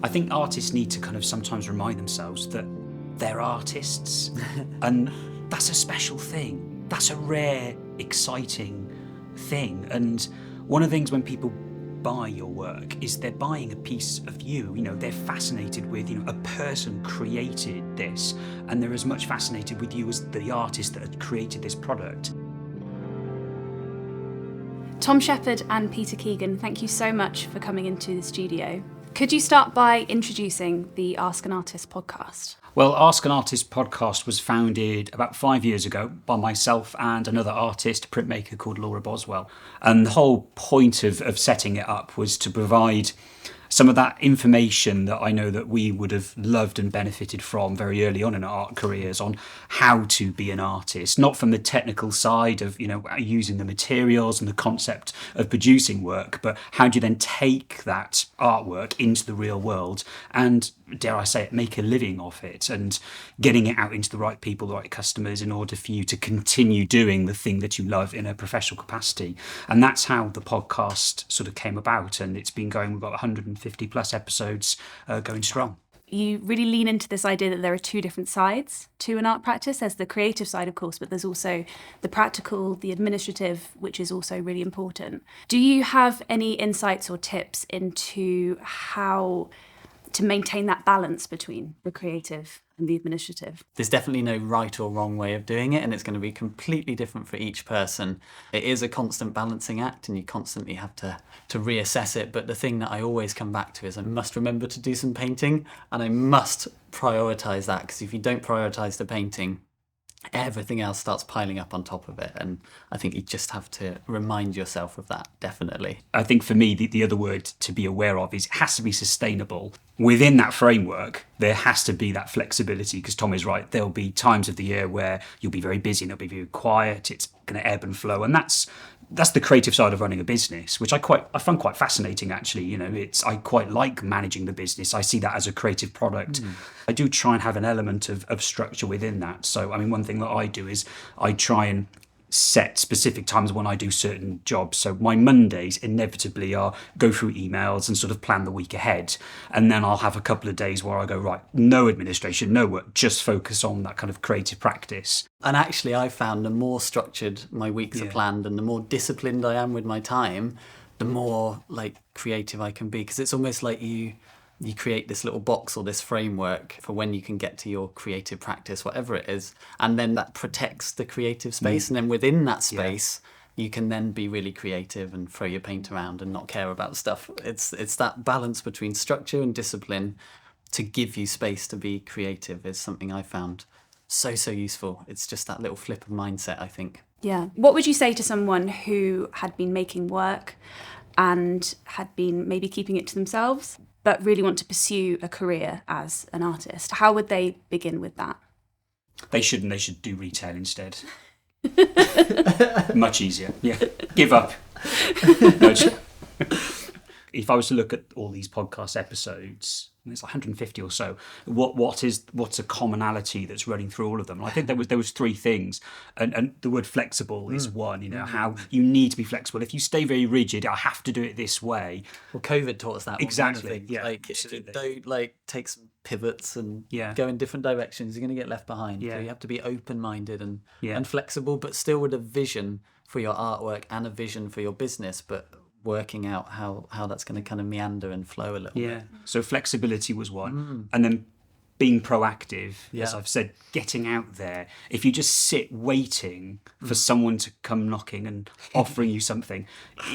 I think artists need to kind of sometimes remind themselves that they're artists, and that's a special thing. That's a rare, exciting thing. And one of the things when people buy your work is they're buying a piece of you. They're fascinated with, a person created this, and they're as much fascinated with you as the artist that had created this product. Tom Shepherd and Peter Keegan, thank you so much for coming into the studio. Could you start by introducing the Ask an Artist podcast? Well, Ask an Artist podcast was founded about 5 years ago by myself and another artist, a printmaker called Laura Boswell. And the whole point of setting it up was to provide some of that information that I know that we would have loved and benefited from very early on in our art careers on how to be an artist, not from the technical side of, using the materials and the concept of producing work, but how do you then take that artwork into the real world and, dare I say it, make a living off it and getting it out into the right people, the right customers, in order for you to continue doing the thing that you love in a professional capacity. And that's how the podcast sort of came about, and it's been going, we've got 150 plus episodes going strong. You really lean into this idea that there are two different sides to an art practice. There's the creative side, of course, but there's also the practical, the administrative, which is also really important. Do you have any insights or tips into how to maintain that balance between the creative and the administrative? There's definitely no right or wrong way of doing it, and it's going to be completely different for each person. It is a constant balancing act, and you constantly have to reassess it. But the thing that I always come back to is I must remember to do some painting, and I must prioritise that, because if you don't prioritise the painting, everything else starts piling up on top of it. And I think you just have to remind yourself of that, definitely. I think for me, the other word to be aware of is it has to be sustainable. Within that framework, there has to be that flexibility, because Tom is right. There'll be times of the year where you'll be very busy and it'll be very quiet. It's going to ebb and flow. And that's the creative side of running a business, which I find quite fascinating, actually. I quite like managing the business. I see that as a creative product. I do try and have an element of structure within that. So, one thing that I do is I try and set specific times when I do certain jobs. So my Mondays inevitably are go through emails and sort of plan the week ahead. And then I'll have a couple of days where I go, right, no administration, no work, just focus on that kind of creative practice. And actually, I found the more structured my weeks are planned and the more disciplined I am with my time, the more creative I can be. Because it's almost like you create this little box or this framework for when you can get to your creative practice, whatever it is. And then that protects the creative space. And then within that space, you can then be really creative and throw your paint around and not care about stuff. It's that balance between structure and discipline to give you space to be creative is something I found so useful. It's just that little flip of mindset, I think. Yeah. What would you say to someone who had been making work and had been maybe keeping it to themselves, but really want to pursue a career as an artist? How would they begin with that? They shouldn't. They should do retail instead. Much easier. Yeah. Give up. No, if I was to look at all these podcast episodes, and there's 150 or so, what's a commonality that's running through all of them? And I think there was three things, and the word flexible is one. How you need to be flexible. If you stay very rigid, I have to do it this way. Well, COVID taught us that. Exactly. Yeah. Don't take some pivots and go in different directions. You're going to get left behind. Yeah. So you have to be open-minded and flexible, but still with a vision for your artwork and a vision for your business, but working out how that's going to kind of meander and flow a little bit. So flexibility was one. And then being proactive, as I've said, getting out there. If you just sit waiting for someone to come knocking and offering you something,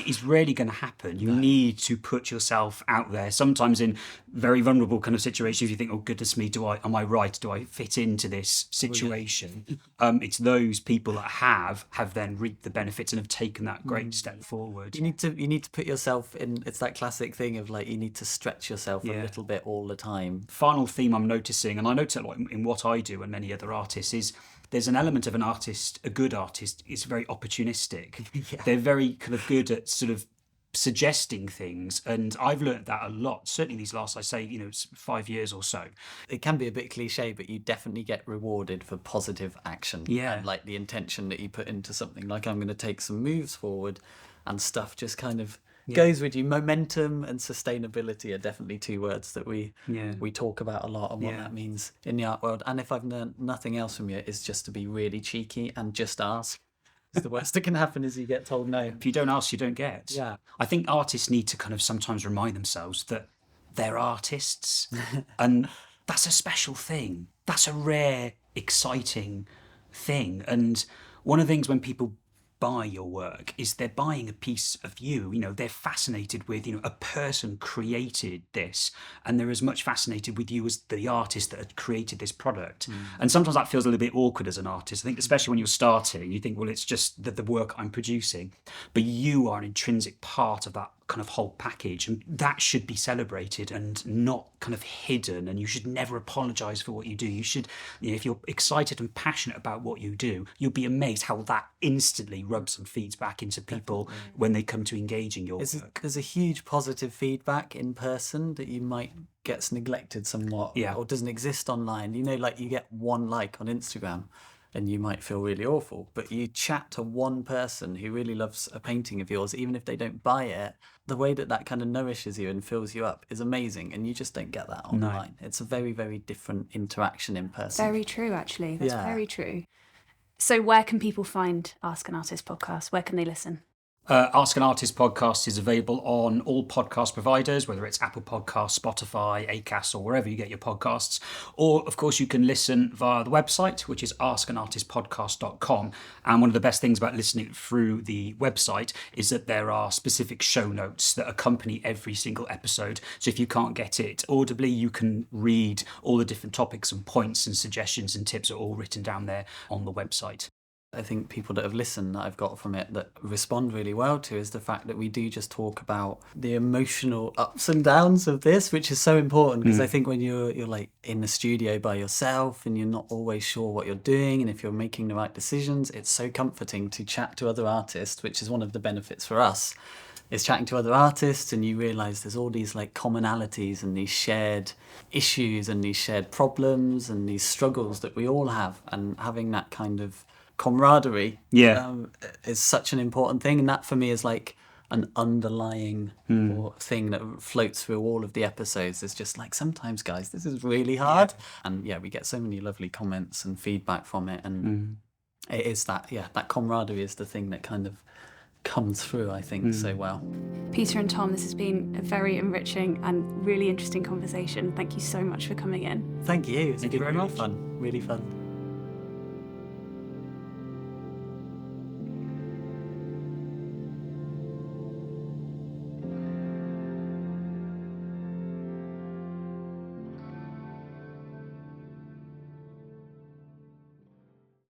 it's rarely going to happen. You need to put yourself out there, sometimes in very vulnerable kind of situations. You think, oh, goodness me, am I right? Do I fit into this situation? It's those people that have then reaped the benefits and have taken that great step forward. You need to put yourself in. It's that classic thing of you need to stretch yourself a little bit all the time. Final theme I'm noticing, and I notice it a lot in what I do and many other artists, is there's an element of an artist, a good artist, is very opportunistic. They're very kind of good at sort of suggesting things, and I've learned that a lot, certainly these last, 5 years or so. It can be a bit cliche, but you definitely get rewarded for positive action. And the intention that you put into something. I'm going to take some moves forward, and stuff just kind of goes with you. Momentum and sustainability are definitely two words that we Yeah. talk about a lot, and what that means in the art world. And if I've learned nothing else from you, is just to be really cheeky and just ask. It's the worst that can happen is you get told no. If you don't ask, you don't get. Yeah. I think artists need to kind of sometimes remind themselves that they're artists, and that's a special thing. That's a rare, exciting thing. And one of the things when people buy your work is they're buying a piece of you. You know, they're fascinated with, a person created this, and they're as much fascinated with you as the artist that had created this product. And sometimes that feels a little bit awkward as an artist. I think especially when you're starting, you think, well, it's just the work I'm producing, but you are an intrinsic part of that kind of whole package, and that should be celebrated and not kind of hidden. And you should never apologize for what you do. You should, if you're excited and passionate about what you do, you'll be amazed how that instantly rubs and feeds back into people when they come to engage in your work. There's a huge positive feedback in person that you might gets neglected somewhat, or doesn't exist online. Like you get one like on Instagram and you might feel really awful, but you chat to one person who really loves a painting of yours, even if they don't buy it, the way that kind of nourishes you and fills you up is amazing, and you just don't get that online. It's a very, very different interaction in person. Very true, actually. That's very true. So where can people find Ask an Artist podcast? Where can they listen? Ask an Artist podcast is available on all podcast providers, whether it's Apple Podcasts, Spotify, Acast, or wherever you get your podcasts. Or, of course, you can listen via the website, which is askanartistpodcast.com. And one of the best things about listening through the website is that there are specific show notes that accompany every single episode. So if you can't get it audibly, you can read all the different topics and points and suggestions and tips are all written down there on the website. I think people that have listened that I've got from it that respond really well to is the fact that we do just talk about the emotional ups and downs of this, which is so important, because I think when you're like in the studio by yourself and you're not always sure what you're doing and if you're making the right decisions, it's so comforting to chat to other artists, which is one of the benefits for us, is chatting to other artists, and you realise there's all these like commonalities and these shared issues and these shared problems and these struggles that we all have, and having that kind of camaraderie is such an important thing. And that for me is like an underlying thing that floats through all of the episodes. It's just like, sometimes guys, this is really hard, and we get so many lovely comments and feedback from it, and it is that camaraderie is the thing that kind of comes through, I think, so well. Peter and Tom, this has been a very enriching and really interesting conversation. Thank you so much for coming in. Thank you. Thank you very much. Really fun.